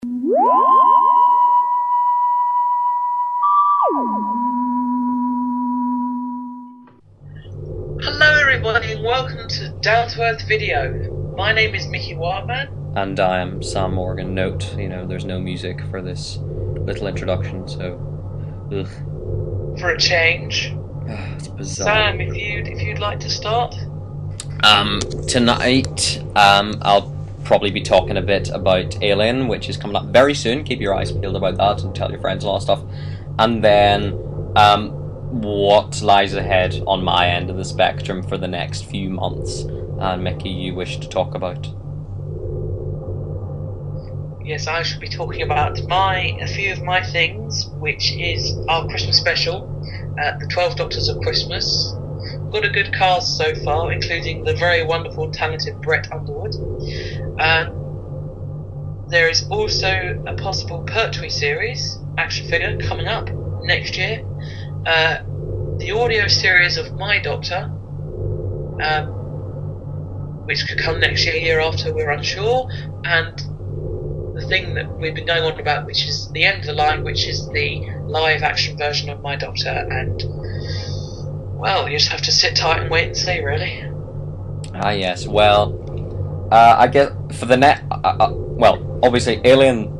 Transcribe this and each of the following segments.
Hello everybody and welcome to Down to Earth Video. My name is Mickey Wildman. And I am Sam Morgan. Note, there's no music for this little introduction, so... Ugh. For a change. It's bizarre. Sam, if you'd like to start? Tonight, I'll probably be talking a bit about Alien, which is coming up very soon. Keep your eyes peeled about that and tell your friends and all that stuff. And then, what lies ahead on my end of the spectrum for the next few months. And Mickey, you wish to talk about? Yes, I shall be talking about a few of my things, which is our Christmas special, The 12 Doctors of Christmas. Got a good cast so far, including the very wonderful, talented Brett Underwood. There is also a possible Pertwee series, action figure, coming up next year. The audio series of My Doctor, which could come next year after, we're unsure, and the thing that we've been going on about, which is the end of the line, which is the live action version of My Doctor, and well, you just have to sit tight and wait and see, really. Yes, well, I guess for the well, obviously Alien,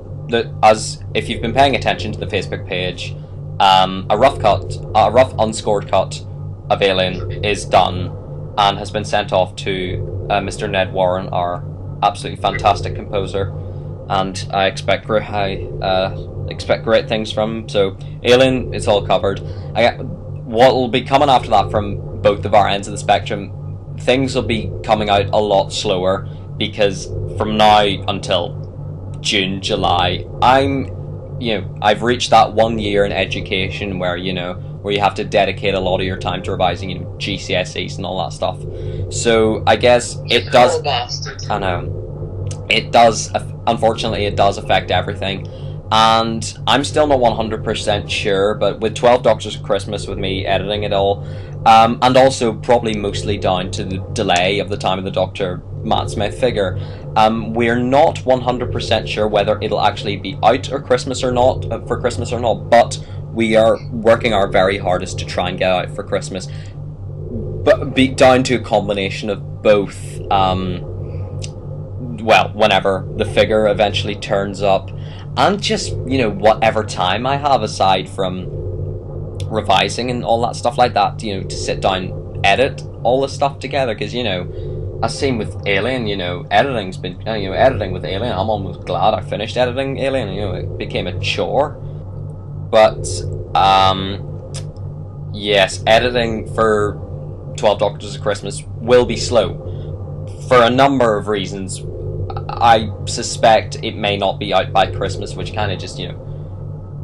as if you've been paying attention to the Facebook page, a rough unscored cut of Alien is done and has been sent off to Mr. Ned Warren, our absolutely fantastic composer, and I expect great things from him. So Alien, it's all covered. What will be coming after that from both of our ends of the spectrum, things will be coming out a lot slower, because from now until June, July, I've reached that 1 year in education where you have to dedicate a lot of your time to revising, GCSEs and all that stuff. So I guess it does. I know it does. Unfortunately, it does affect everything, and I'm still not 100% sure. But with 12 Doctors of Christmas, with me editing it all, and also probably mostly down to the delay of the time of the Dr. Matt Smith figure, we're not 100% sure whether it'll actually be out for Christmas or not. But we are working our very hardest to try and get out for Christmas. But be down to a combination of both. Whenever the figure eventually turns up, and just whatever time I have aside from revising and all that stuff like that, to sit down, edit all the stuff together, because as same with Alien, editing's been editing with Alien. I'm almost glad I finished editing Alien. It became a chore. But yes, editing for 12 Doctors of Christmas will be slow for a number of reasons. I suspect it may not be out by Christmas, which kind of just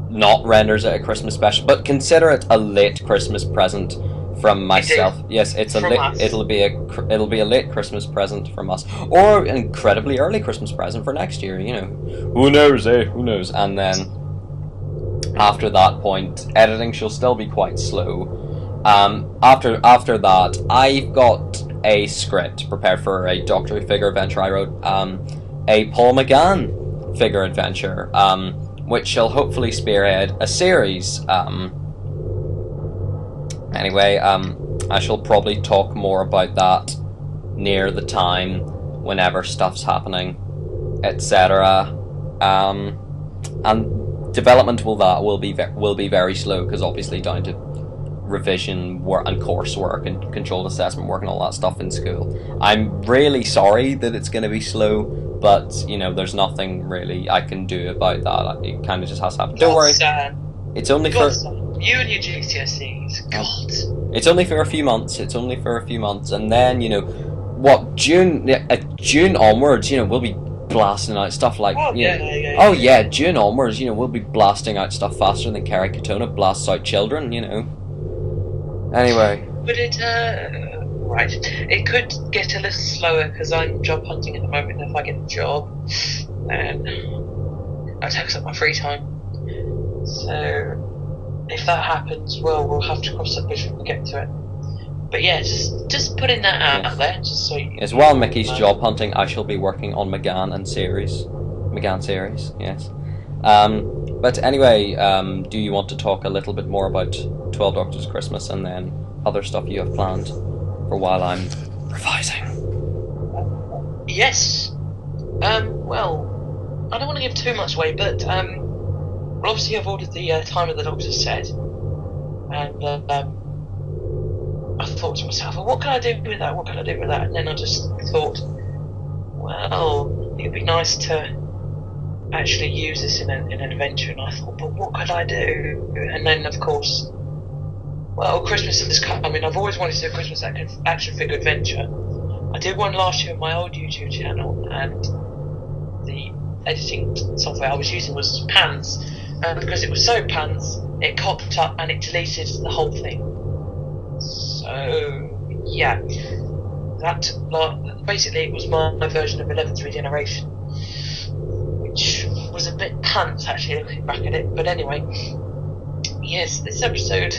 not renders it a Christmas special. But consider it a late Christmas present from myself. Yes, it'll be a late Christmas present from us, or an incredibly early Christmas present for next year. Who knows? Who knows? And then after that point, editing shall still be quite slow. After that, I've got a script prepared for a Doctor Who figure adventure I wrote, a Paul McGann figure adventure, which shall hopefully spearhead a series. Anyway, I shall probably talk more about that near the time, whenever stuff's happening, etc. And development will be very slow, because obviously down to revision work and coursework and controlled assessment work and all that stuff in school. I'm really sorry that it's going to be slow, but there's nothing really I can do about that. It kind of just has to happen. Don't worry. It's only for you and your GCSEs. God. It's only for a few months. And then June onwards, we'll be blasting out stuff like June onwards, we'll be blasting out stuff faster than Kerry Katona blasts out children. Anyway. But it could get a little slower, because I'm job hunting at the moment, and if I get a job, then that takes up my free time. So, if that happens, we'll have to cross that bridge when we get to it. But yeah, just putting that out there, just so you... As well, Mickey's job hunting, I shall be working on McGann and series. McGann series, yes. But anyway, do you want to talk a little bit more about 12 Doctors Christmas and then other stuff you have planned for while I'm revising? Yes. Well, I don't want to give too much away, but well, obviously I've ordered the Time of the Doctors set, and I thought to myself, well, what can I do with that? What can I do with that? And then I just thought, well, it'd be nice to actually use this in an adventure. And I thought, but what could I do? And then, of course, well, Christmas is coming. I've always wanted to do a Christmas action figure adventure. I did one last year on my old YouTube channel, and the editing software I was using was Pans, and because it was so Pans, it cocked up and it deleted the whole thing. So yeah, that basically it was my version of 11th Regeneration, which was a bit pants actually looking back at it. But anyway, yes, this episode,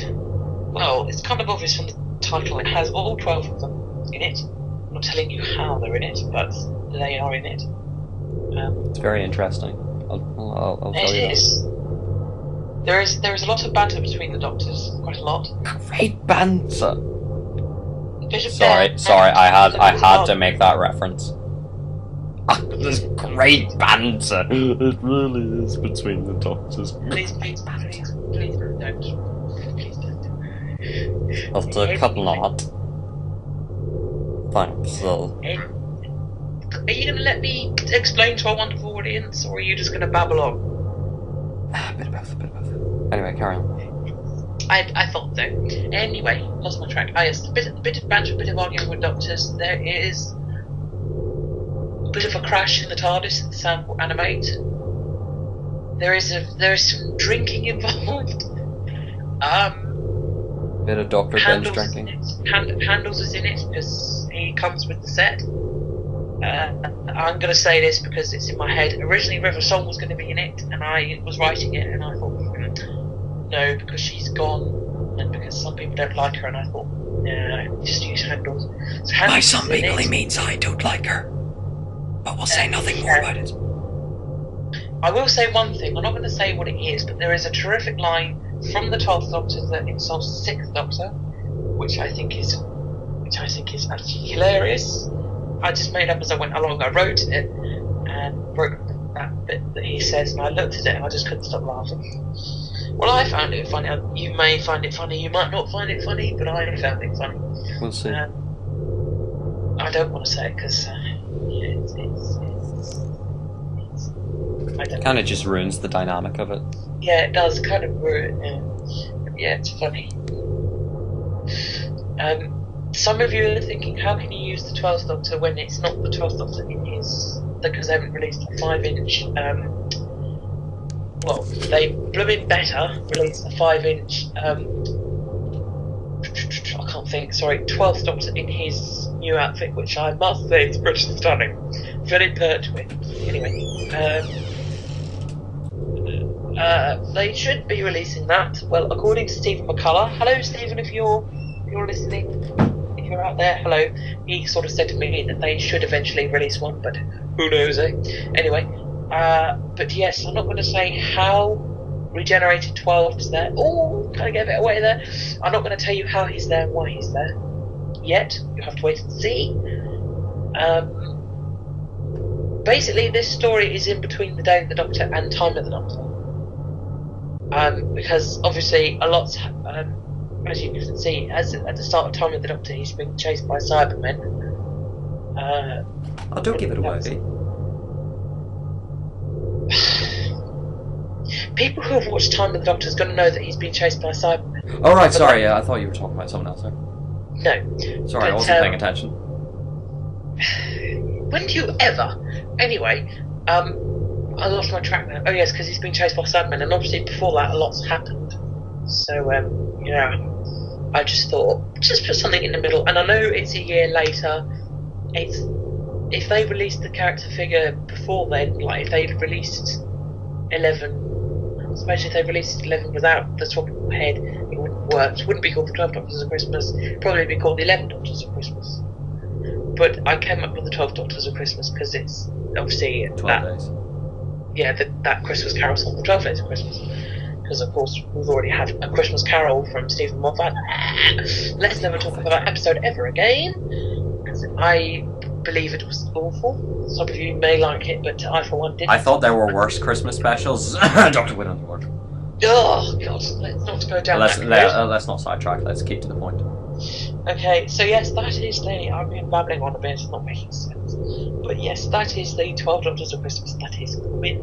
well, it's kind of obvious from the title, it has all 12 of them in it. I'm not telling you how they're in it, but they are in it. It's very interesting. I'll tell you that. There is a lot of banter between the Doctors, quite a lot. Great banter. Sorry, I had to make that reference. There's great banter. It really is between the Doctors. Please don't. Please don't. After a couple not. Thanks, so. Are you going to let me explain to our wonderful audience, or are you just going to babble on? A bit of both. Anyway, carry on. I thought so. Anyway, lost my track. Yes, a bit of banter, a bit of arguing with Doctors. There is a bit of a crash in the TARDIS that Sam will animate. There is some drinking involved. Bit of Dr. Ben's drinking. Handles is in it because he comes with the set. I'm going to say this because it's in my head. Originally, River Song was going to be in it, and I was writing it, and I thought, no, because she's gone, and because some people don't like her, and I thought, no, just use Handles. So Handles By some people, he means I don't like her, but we'll say nothing more about it. I will say one thing. I'm not going to say what it is, but there is a terrific line from the 12th Doctor that insults the 6th Doctor, which I think is absolutely hilarious. I just made up as I went along. I wrote it and wrote that bit that he says, and I looked at it and I just couldn't stop laughing. Well, I found it funny. You may find it funny. You might not find it funny, but I found it funny. We'll see. I don't want to say it because it kind of just ruins the dynamic of it. Yeah, it does kind of ruin it. Yeah, it's funny. Some of you are thinking, how can you use the 12th Doctor when it's not the 12th Doctor in his... because they haven't released a 5-inch... well, they blooming better released a 5-inch... I can't think, sorry, 12th Doctor in his new outfit, which I must say is pretty stunning. Very pertwee. Anyway, they should be releasing that. Well, according to Stephen McCullough, hello Stephen, if you're listening, if you're out there, hello. He sort of said to me that they should eventually release one, but who knows, eh? Anyway, but yes, I'm not going to say how Regenerated 12 is there. Oh, kind of gave it away there. I'm not going to tell you how he's there and why he's there yet. You have to wait and see. Basically, this story is in between the Day of the Doctor and Time of the Doctor. Because obviously a lot's as you can see, at the start of Time of the Doctor, he's being chased by Cybermen. Don't give it away. People who have watched Time of the Doctor is going to know that he's been chased by Cybermen. Oh right, sorry. I thought you were talking about someone else. Sorry. No. Sorry, I wasn't paying attention. When do you ever? Anyway, I lost my track now. Oh yes, because he's been chased by Cybermen, and obviously before that a lot's happened. So yeah, I just thought, just put something in the middle. And I know it's a year later. If they released the character figure before then, like if they'd released 11, especially if they released 11 without the swappable head, it wouldn't work. It wouldn't be called the 12 Doctors of Christmas. It'd probably be called the 11 Doctors of Christmas. But I came up with the 12 Doctors of Christmas because it's obviously 12 days. that Christmas Carol song, The 12 Days of Christmas. Because, of course, we've already had A Christmas Carol from Stephen Moffat. Let's never talk about that episode ever again. Because I believe it was awful. Some of you may like it, but I, for one, didn't. I thought there were worse Christmas specials. Dr. Whittle Ward. Oh, God, let's not go down that road. Let's not sidetrack. Let's keep to the point. Okay, so yes, that is the... I've been babbling on a bit, it's not making sense. But yes, that is the 12 Doctors of Christmas. That is coming,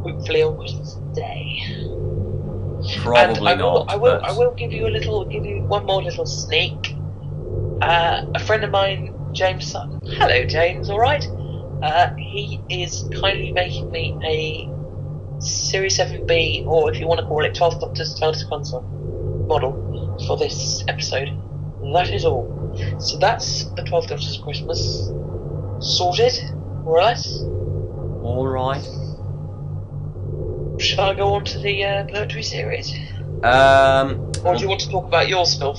hopefully, on Christmas Day. Probably not. I will give you one more little sneak. A friend of mine, James Sutton. Hello, James. All right. He is kindly making me a Series 7B, or if you want to call it 12 Doctors TARDIS console model for this episode. That is all. So that's the 12 Doctors of Christmas sorted, more or less. All right. Should I go on to the poetry series? Or do you want to talk about your stuff?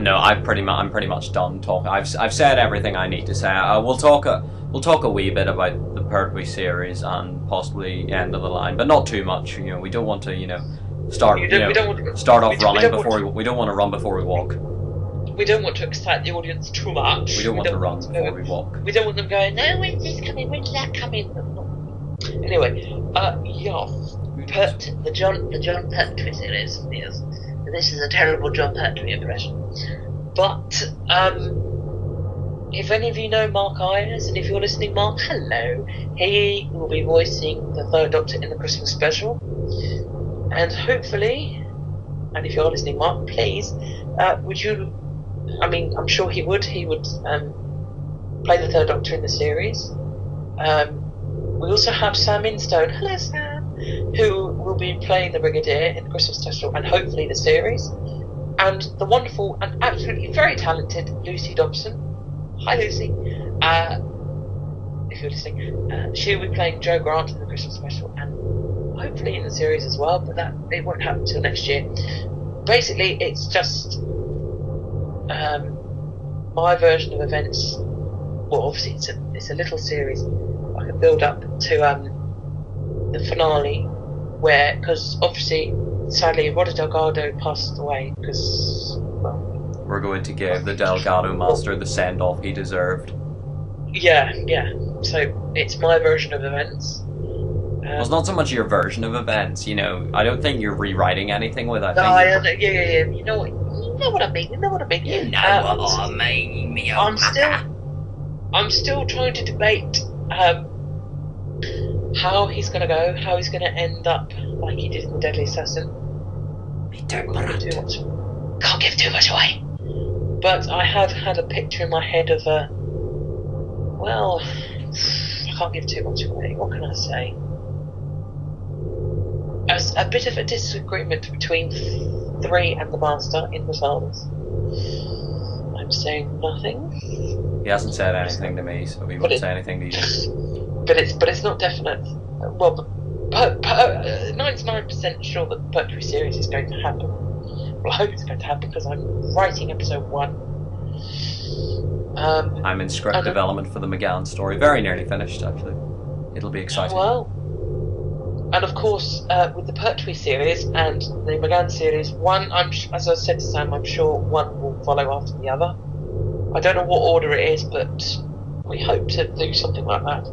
No, I'm pretty much done talking. I've said everything I need to say. We'll talk a wee bit about the Pertwee series and possibly end of the line, but not too much. You know, we don't want to start off running before we don't want to run before we walk. We don't want to excite the audience too much. We don't want to run before we walk. We don't want them going, no, when's this coming? When's that coming? Anyway, the John Pertwee series. Yes, this is a terrible John Pertwee impression. But if any of you know Mark Ayers, and if you're listening, Mark, hello. He will be voicing the Third Doctor in the Christmas special, and hopefully, and if you're listening, Mark, please, would you? I mean, I'm sure he would. He would play the Third Doctor in the series. We also have Sam Instone. Hello, Sam. Who will be playing the Brigadier in the Christmas special and hopefully the series. And the wonderful and absolutely very talented Lucy Dobson. Hi, Lucy. If you're listening, she'll be playing Jo Grant in the Christmas special and hopefully in the series as well. But that it won't happen until next year. Basically, it's just my version of events. Well, obviously it's a little series, like a build up to the finale, because obviously, sadly, Roger Delgado passed away because, well, we're going to give the Delgado Master the send off he deserved. Yeah. So it's my version of events. Well, it's not so much your version of events. You know, I don't think you're rewriting anything with that. Yeah. You know what I mean. You know what I mean. You know what I mean. Me I'm still trying to debate how he's going to go, how he's going to end up like he did in The Deadly Assassin. Can't give too much away. But I have had a picture in my head of well, I can't give too much away. What can I say? As a bit of a disagreement between 3 and the Master in the TARDIS. I'm saying nothing. He hasn't said anything to me, so he won't say anything to you. But it's not definite. Well, 99% sure that the Pertwee series is going to happen. Well, I hope it's going to happen because I'm writing episode 1. I'm in script development for the McGann story. Very nearly finished, actually. It'll be exciting. Well, and of course, with the Pertwee series and the McGann series, as I said to Sam, I'm sure one will follow after the other. I don't know what order it is, but we hope to do something like that.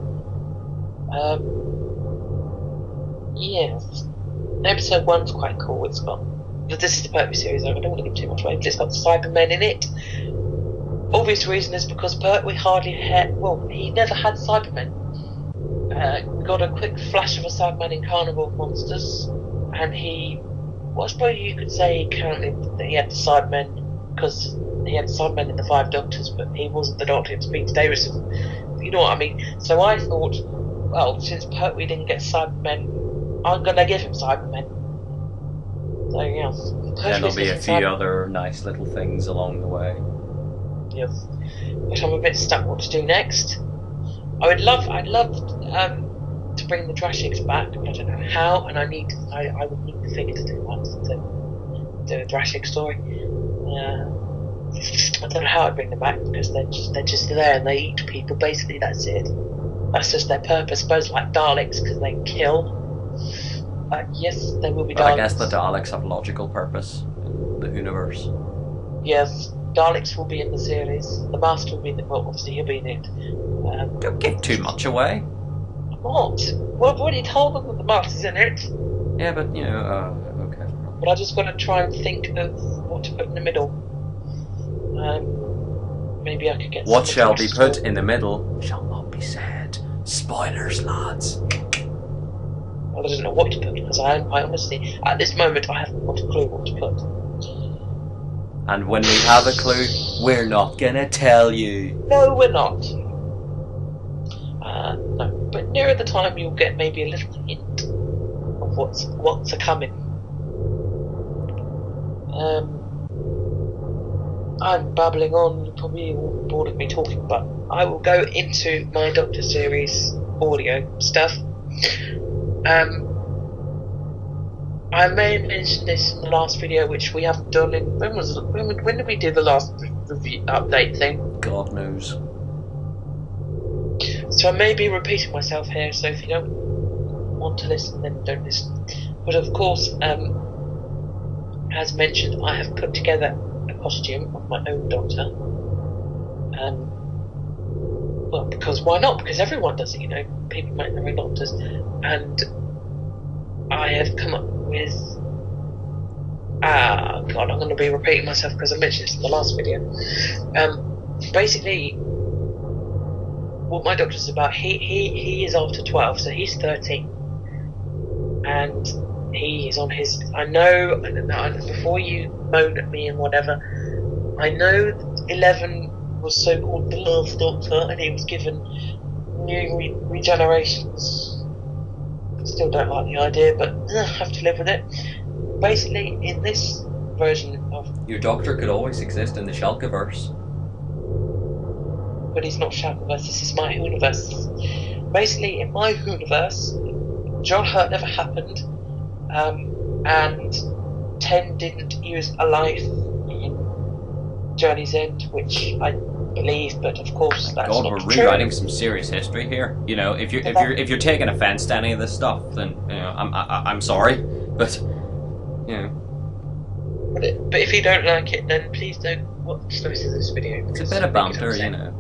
Yes. Episode 1's quite cool. It's got... This is the Pertwee series, I don't want to give too much away, but it's got the Cybermen in it. Obvious reason is because Pertwee hardly had... Well, he never had Cybermen. We got a quick flash of a Cyberman in Carnival of Monsters, and he... Well, I suppose you could say currently that he had the Cybermen, because he had the Cybermen in the 5 Doctors, but he wasn't the Doctor, it was Peter Davison. You know what I mean? So I thought, well, since Pertwee didn't get Cybermen, I'm going to give him Cybermen. So, yeah. And there'll be a few other nice little things along the way. Yes. But I'm a bit stuck what to do next. I'd love to bring the Drashigs back, but I don't know how, and I would need the figure to do that, to do a Drashig story. I don't know how I'd bring them back, because they're just there and they eat people, basically, that's it. That's just their purpose. I suppose like Daleks, because they kill. Yes, there will be But Daleks. I guess the Daleks have logical purpose in the universe. Yes, Daleks will be in the series. The Master will be in it. Well, obviously he'll be in it. Don't give too much away. What? Well, I've already told them that the Master's in it. Yeah, but you know, okay. But I just got to try and think of what to put in the middle. Maybe I could get. What shall be put in the middle shall not be said. Spoilers, lads. Well, I don't know what to put because I honestly, at this moment, I haven't got a clue what to put. And when we have a clue, we're not gonna tell you. No, we're not. No, but nearer the time, you'll get maybe a little hint of what's a coming. I'm babbling on. You're probably all bored of me talking, but I will go into my Doctor series audio stuff. I may have mentioned this in the last video, which we haven't done in. When did we do the last review update thing? God knows. So I may be repeating myself here. So if you don't want to listen, then don't listen. But of course, as mentioned, I have put together a costume of my own Doctor. Well, because why not? Because everyone does it, you know. People make their own Doctors, and I have come up with. God, I'm going to be repeating myself because I mentioned this in the last video. Basically, what my Doctor's about, he is after 12, so he's 13, and he is on his. I know. Before you moan at me and whatever, I know 11 was so-called the last Doctor, and he was given new regenerations. Still don't like the idea, but I have to live with it. Basically, in this version of... Your Doctor could always exist in the Shulkaverse. But he's not Shulkaverse, this is my universe. Basically, in my universe, John Hurt never happened, and 10 didn't use a life in Journey's End, which I believe, but of course that's God, not we're true. rewriting some serious history here. You know, if you're taking offence to any of this stuff, then you know, I'm sorry, but you know, but if you don't like it, then please don't watch the rest of this video. it's a bit of banter, you know.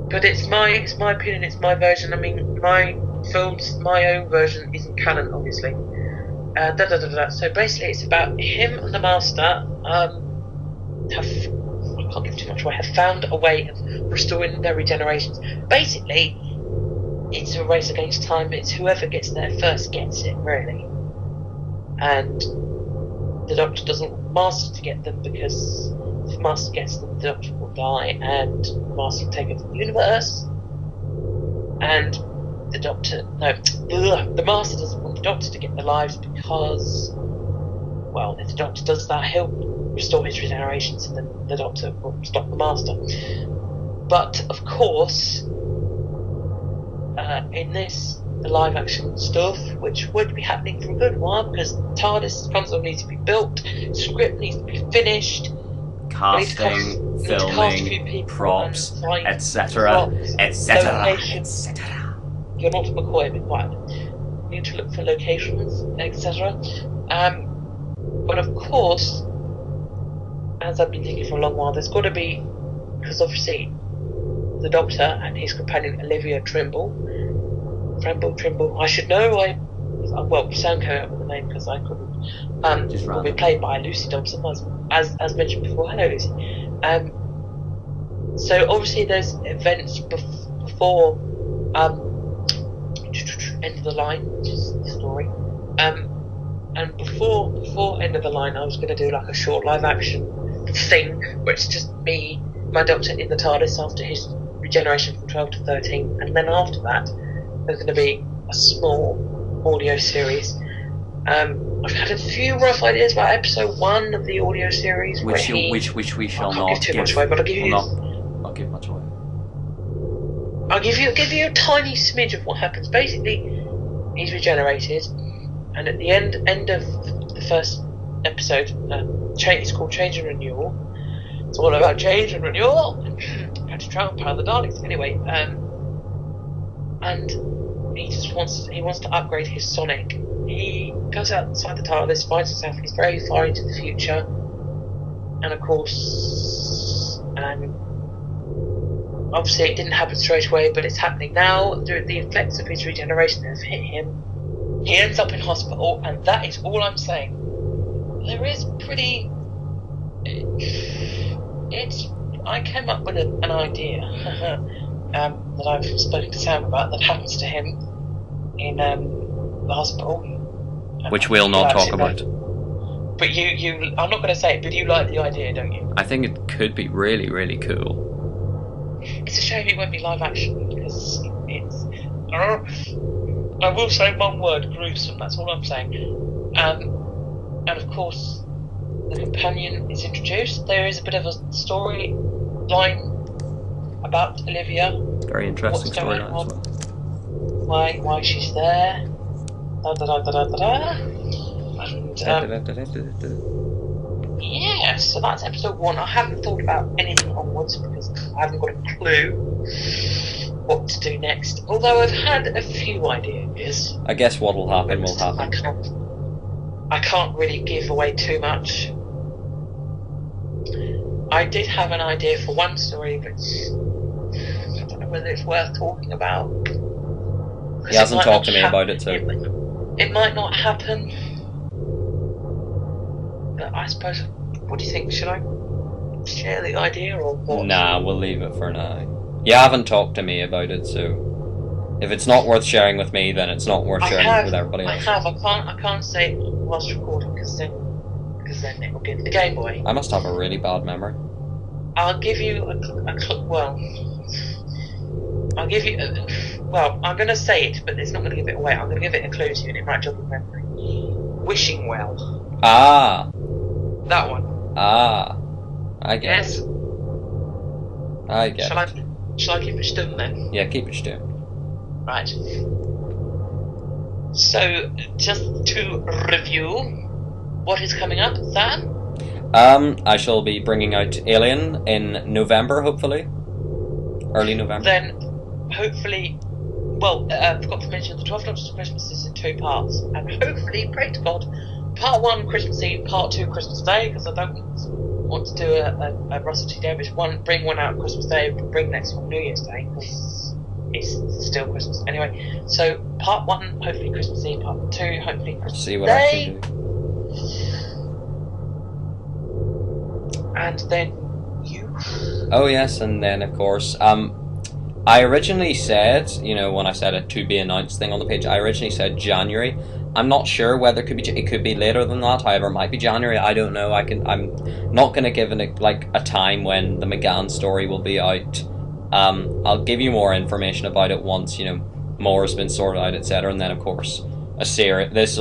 But it's my opinion, it's my version. I mean, my film's my own version isn't canon, obviously. So basically, it's about him and the Master. I can't give too much away. Have found a way of restoring their regenerations. Basically, it's a race against time. It's whoever gets there first gets it, really. And the Doctor doesn't want the Master to get them because if the Master gets them, the Doctor will die, and the Master will take over the universe. And the Master doesn't want the Doctor to get their lives because, well, if the Doctor does that, he'll restore his regenerations, and then the Doctor will stop the Master. But of course, in this, the live action stuff, which would be happening for a good while, because TARDIS console needs to be built, script needs to be finished, Casting, filming, props, etc., etc., etc. You're not McCoy, be quiet. You need to look for locations, etc. But of course, as I've been thinking for a long while, there's got to be, because obviously the Doctor and his companion Olivia Trimble, I should know, Sam came up with the name because I couldn't, will be played by Lucy Dobson, as mentioned before. Hello, Lucy. So obviously there's events before End of the Line, which is the story, and before End of the Line, I was going to do like a short live action thing where it's just me, my Doctor in the TARDIS after his regeneration from 12 to 13, and then after that there's going to be a small audio series. I've had a few rough ideas about episode 1 of the audio series, which we shall not give much away, but I'll give you. Not give much away. I'll give you a tiny smidge of what happens. Basically, he's regenerated, and at the end of the first episode, it's called Change and Renewal. It's all about change and renewal. Had to try and power the Daleks. Anyway, and he wants to upgrade his Sonic. He goes outside the TARDIS, finds himself. He's very far into the future, and of course, obviously it didn't happen straight away, but it's happening now. Through the effects of his regeneration have hit him. He ends up in hospital, and that is all I'm saying. There is pretty. I came up with an idea that I've spoken to Sam about that happens to him in the hospital, which we'll not talk about. But I'm not going to say it. But you like the idea, don't you? I think it could be really, really cool. It's a shame it won't be live action because it's. I will say one word: gruesome. That's all I'm saying. And of course, the companion is introduced. There is a bit of a storyline about Olivia. Very interesting storyline as well. Why she's there. And yeah, so that's episode 1. I haven't thought about anything onwards because I haven't got a clue what to do next. Although I've had a few ideas. I guess what will happen will happen. I can't really give away too much. I did have an idea for one story, but I don't know whether it's worth talking about. He hasn't talked to me about it, so it might not happen. But I suppose, what do you think? Should I share the idea or what? Nah, we'll leave it for now. You haven't talked to me about it, so if it's not worth sharing with me, then it's not worth sharing with everybody else. I can't say it whilst recording because then it will give the game away. I must have a really bad memory. I'll give you I'm going to say it, but it's not going to give it away. I'm going to give it a clue to you, and it might jog your memory. Wishing Well. Ah. That one. Ah. I guess. Yes. I guess. Shall I keep it stum then? Yeah, keep it stum. Right. So, just to review, what is coming up, Sam? I shall be bringing out Alien in November, hopefully. Early November. Then, hopefully, I forgot to mention the 12 Doctors of Christmas is in 2 parts, and hopefully, pray to God, part 1 Christmas Eve, part 2 Christmas Day, because I don't want to do a Russell T Davies one, bring one out Christmas Day, bring next one New Year's Day, because it's still Christmas. Anyway, so part 1, hopefully Christmas Eve, part 2, hopefully Christmas See what Day. I can do. And then you. Oh yes, and then of course, I originally said, when I said a to be announced thing on the page, I originally said January. I'm not sure whether it could be later than that. However, it might be January. I don't know. I'm not going to give a time when the McGann story will be out. I'll give you more information about it once more has been sorted out, etc. And then of course a series. This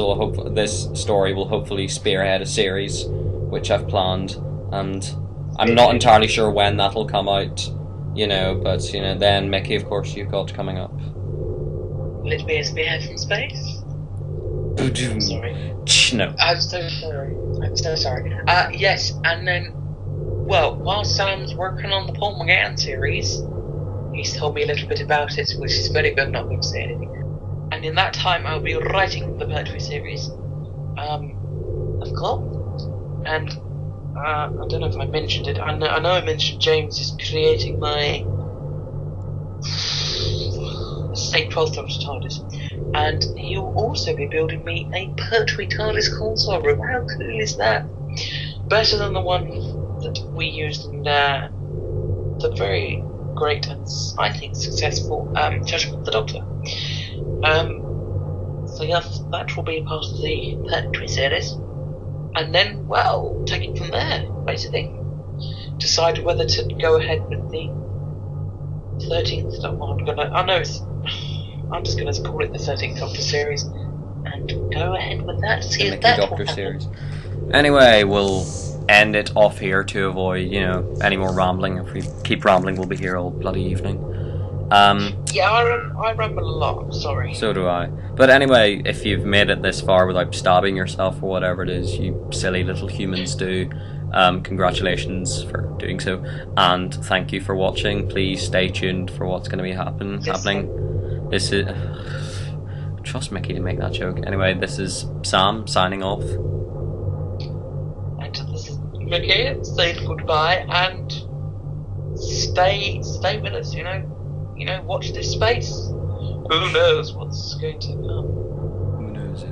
story will hopefully spearhead a series which I've planned, and I'm not entirely sure when that'll come out. But then Mickey, of course, you've got coming up. Will it be a spearhead from space? I'm sorry. No. I'm so sorry. Yes, and then, while Sam's working on the Paul McGann series, he's told me a little bit about it, which is very good, not going to say anything. And in that time, I'll be writing the poetry series I've got. And I don't know if I mentioned it. I know I mentioned James is creating my St. 12th Doctor TARDIS, and he'll also be building me a Pertwee TARDIS console room. How cool is that? Better than the one that we used in the very great and I think successful Judgment of the Doctor. So yes, that will be part of the Pertwee series, and then take it from there. Basically, decide whether to go ahead with the 13th Doctor. I'm just gonna call it the 13th Doctor series, and go ahead with that. See if that Doctor series. Anyway, we'll end it off here to avoid, any more rambling. If we keep rambling, we'll be here all bloody evening. Yeah, I ramble a lot. I'm sorry. So do I. But anyway, if you've made it this far without stabbing yourself or whatever it is you silly little humans do, congratulations for doing so, and thank you for watching. Please stay tuned for what's going to be happening. This is. Trust Mickey to make that joke. Anyway, this is Sam signing off. And this is Mickey saying goodbye, and stay with us. You know, watch this space. Who knows what's going to come? Who knows?